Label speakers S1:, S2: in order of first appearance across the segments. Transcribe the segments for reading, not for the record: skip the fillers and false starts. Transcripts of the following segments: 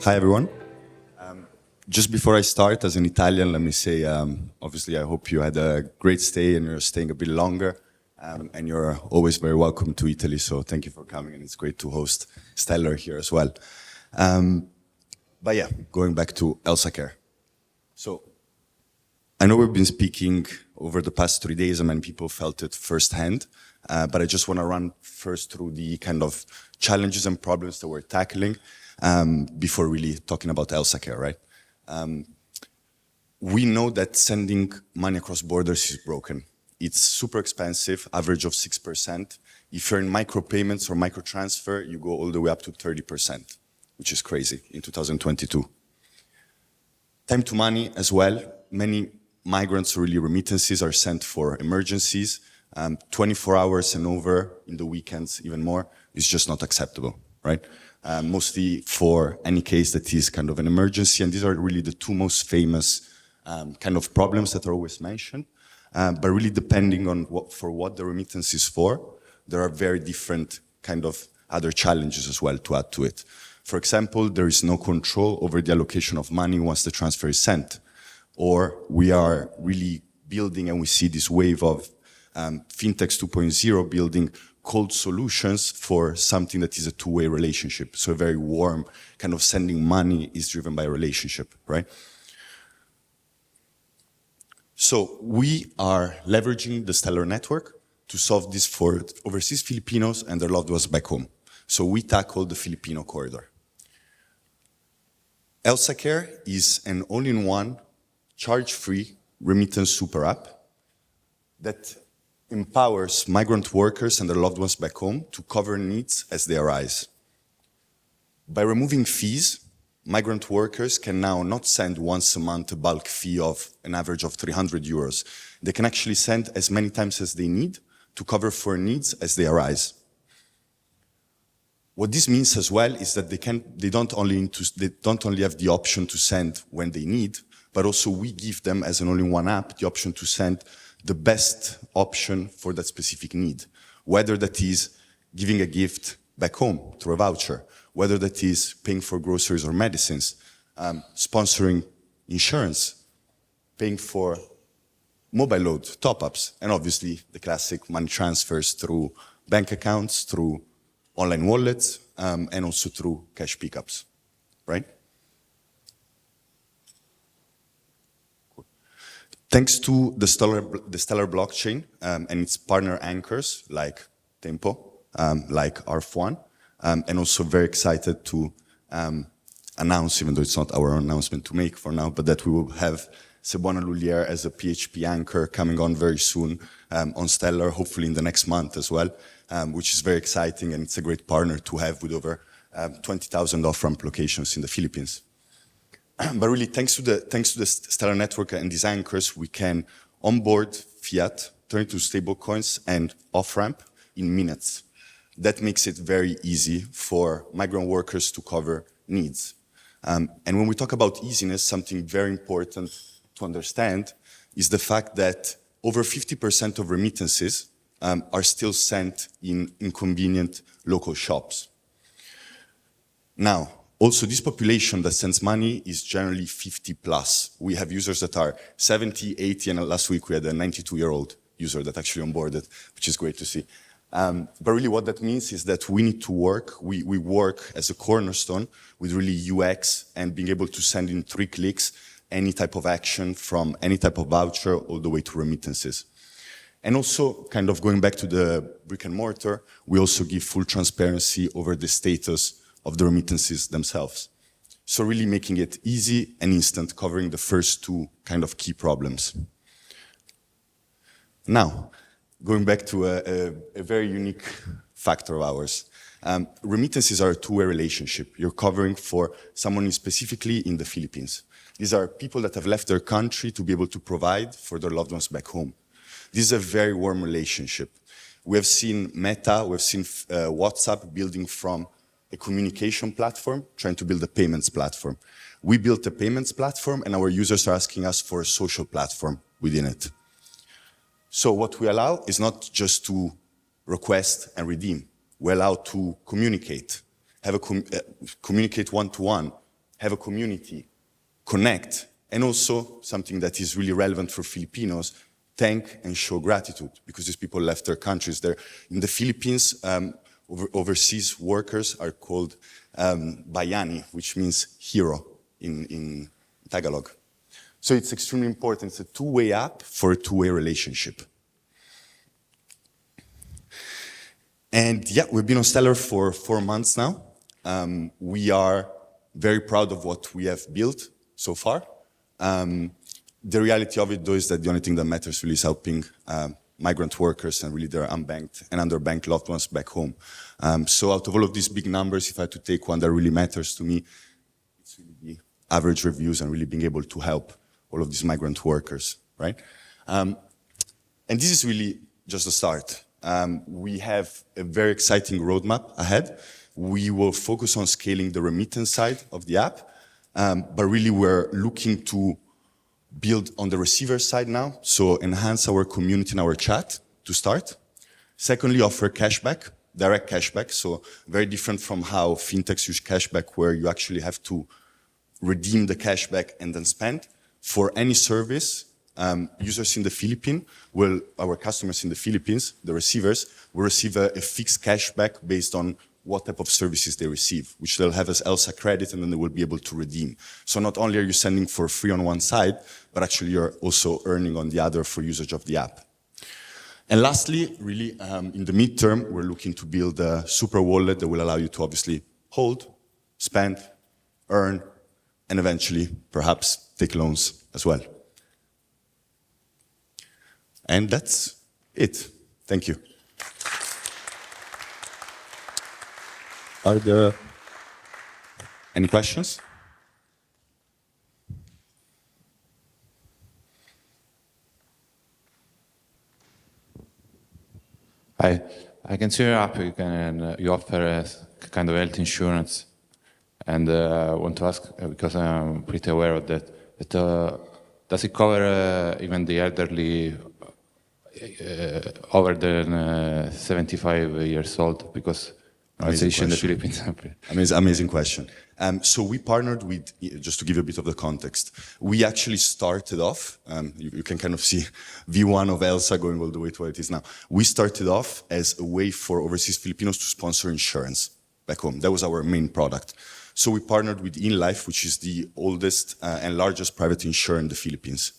S1: Hi, everyone. Just before I start, as an Italian, let me say, obviously, I hope you had a great stay and you're staying a bit longer. And you're always very welcome to Italy, so thank you for coming, and it's great to host Stellar here as well. But yeah, going back to Elsa.care. So I know we've been speaking over the past 3 days, and many people felt it firsthand, but I just want to run first through the kind of challenges and problems that we're tackling before really talking about Elsa.care, right? We know that sending money across borders is broken. It's super expensive, average of 6%. If you're in micropayments or microtransfer, you go all the way up to 30%, which is crazy in 2022. Time to money as well. Many migrants or really remittances are sent for emergencies. 24 hours and over in the weekends, even more, is just not acceptable, right? Mostly for any case that is kind of an emergency, and these are really the two most famous kind of problems that are always mentioned. But really depending on what the remittance is for, there are very different kind of other challenges as well to add to it. For example, there is no control over the allocation of money once the transfer is sent. Or we are really building, and we see this wave of fintechs 2.0 building cold solutions for something that is a two-way relationship. So a very warm kind of sending money is driven by a relationship, right? So we are leveraging the Stellar network to solve this for overseas Filipinos and their loved ones back home. So we tackle the Filipino corridor. Elsa.care is an all-in-one, charge-free remittance super app that empowers migrant workers and their loved ones back home to cover needs as they arise. By removing fees, migrant workers can now not send once a month a bulk fee of an average of 300 euros. They can actually send as many times as they need to cover for needs as they arise. What this means as well is that they don't only have the option to send when they need, but also we give them as an all-in-one app the option to send the best option for that specific need, whether that is giving a gift back home through a voucher, whether that is paying for groceries or medicines, sponsoring insurance, paying for mobile load, top-ups, and obviously the classic money transfers through bank accounts, through online wallets, and also through cash pickups, right? Thanks to the Stellar blockchain and its partner anchors like Tempo, like ARF1, and also very excited to announce, even though it's not our announcement to make for now, but that we will have Sebona Lullier as a PHP anchor coming on very soon on Stellar, hopefully in the next month as well, which is very exciting, and it's a great partner to have with over 20,000 off-ramp locations in the Philippines. But really, thanks to the Stellar network and these anchors, we can onboard fiat, turn it to stable coins, and off-ramp in minutes. That makes it very easy for migrant workers to cover needs. And when we talk about easiness, something very important to understand is the fact that over 50% of remittances are still sent in inconvenient local shops. Now, also, this population that sends money is generally 50 plus. We have users that are 70, 80, and last week we had a 92-year-old user that actually onboarded, which is great to see. But really what that means is that we need to work, we work as a cornerstone with really UX and being able to send in 3 clicks any type of action from any type of voucher all the way to remittances. And also, kind of going back to the brick and mortar, we also give full transparency over the status of the remittances themselves. So really making it easy and instant, covering the first 2 kind of key problems. Now, going back to a very unique factor of ours. Remittances are a two-way relationship. You're covering for someone specifically in the Philippines. These are people that have left their country to be able to provide for their loved ones back home. This is a very warm relationship. We have seen Meta, we've seen WhatsApp building from a communication platform, trying to build a payments platform. We built a payments platform, and our users are asking us for a social platform within it. So what we allow is not just to request and redeem. We allow to communicate, communicate one-to-one, have a community, connect, and also something that is really relevant for Filipinos, thank and show gratitude, because these people left their countries. They're in the Philippines, overseas workers are called bayani, which means hero in Tagalog. So it's extremely important. It's a two-way app for a two-way relationship. And yeah, we've been on Stellar for 4 months now. We are very proud of what we have built so far. The reality of it, though, is that the only thing that matters really is helping migrant workers and really their unbanked and underbanked loved ones back home. So out of all of these big numbers, if I had to take one that really matters to me, it's really the average reviews and really being able to help all of these migrant workers, right? And this is really just the start. We have a very exciting roadmap ahead. We will focus on scaling the remittance side of the app, but really we're looking to build on the receiver side now, so enhance our community and our chat to start. Secondly, offer cashback, direct cashback, so very different from how fintechs use cashback, where you actually have to redeem the cashback and then spend. For any service, users in the Philippines, our customers in the Philippines, the receivers, will receive a fixed cashback based on what type of services they receive, which they'll have as Elsa credit, and then they will be able to redeem. So not only are you sending for free on one side, but actually you're also earning on the other for usage of the app. And lastly, really, in the midterm, we're looking to build a super wallet that will allow you to obviously hold, spend, earn, and eventually, perhaps, take loans as well. And that's it. Thank you. Are there any questions?
S2: I can see your app. You offer a kind of health insurance, and I want to ask because I'm pretty aware of that. Does it cover even the elderly over than 75 years old? Because in the Philippines.
S1: Amazing question. So we partnered with, just to give you a bit of the context, we actually started off, you can kind of see V1 of Elsa going all the way to what it is now. We started off as a way for overseas Filipinos to sponsor insurance back home. That was our main product. So we partnered with InLife, which is the oldest and largest private insurer in the Philippines.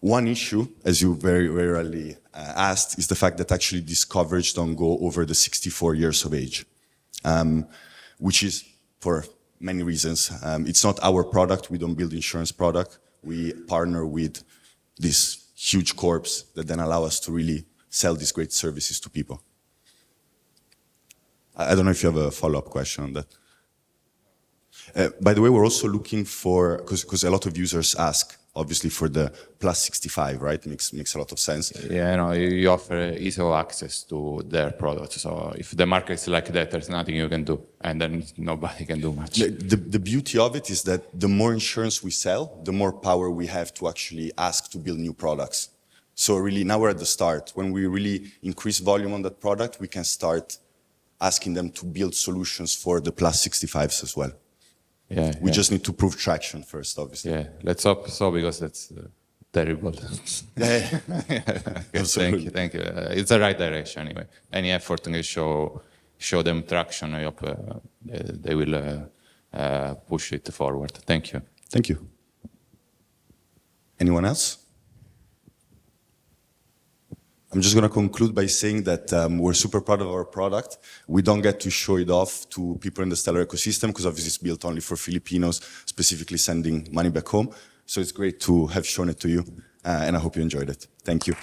S1: One issue, as you very rarely asked, is the fact that actually this coverage don't go over the 64 years of age, which is for many reasons. It's not our product. We don't build insurance product. We partner with these huge corps that then allow us to really sell these great services to people. I don't know if you have a follow-up question on that. By the way, we're also looking for, because a lot of users ask, obviously for the plus 65, right? Makes a lot of sense.
S2: Yeah, no, you offer easy access to their products. So if the market is like that, there's nothing you can do, and then nobody can do much.
S1: The beauty of it is that the more insurance we sell, the more power we have to actually ask to build new products. So really, now we're at the start. When we really increase volume on that product, we can start asking them to build solutions for the plus 65s as well.
S2: Yeah,
S1: we just need to prove traction first, obviously.
S2: Yeah, let's hope so, because that's terrible.
S1: Yeah.
S2: Thank you. It's the right direction anyway. Any effort to show them traction, I hope they will push it forward. Thank you.
S1: Thank you. Anyone else? I'm just going to conclude by saying that we're super proud of our product. We don't get to show it off to people in the Stellar ecosystem because obviously it's built only for Filipinos, specifically sending money back home. So it's great to have shown it to you, and I hope you enjoyed it. Thank you.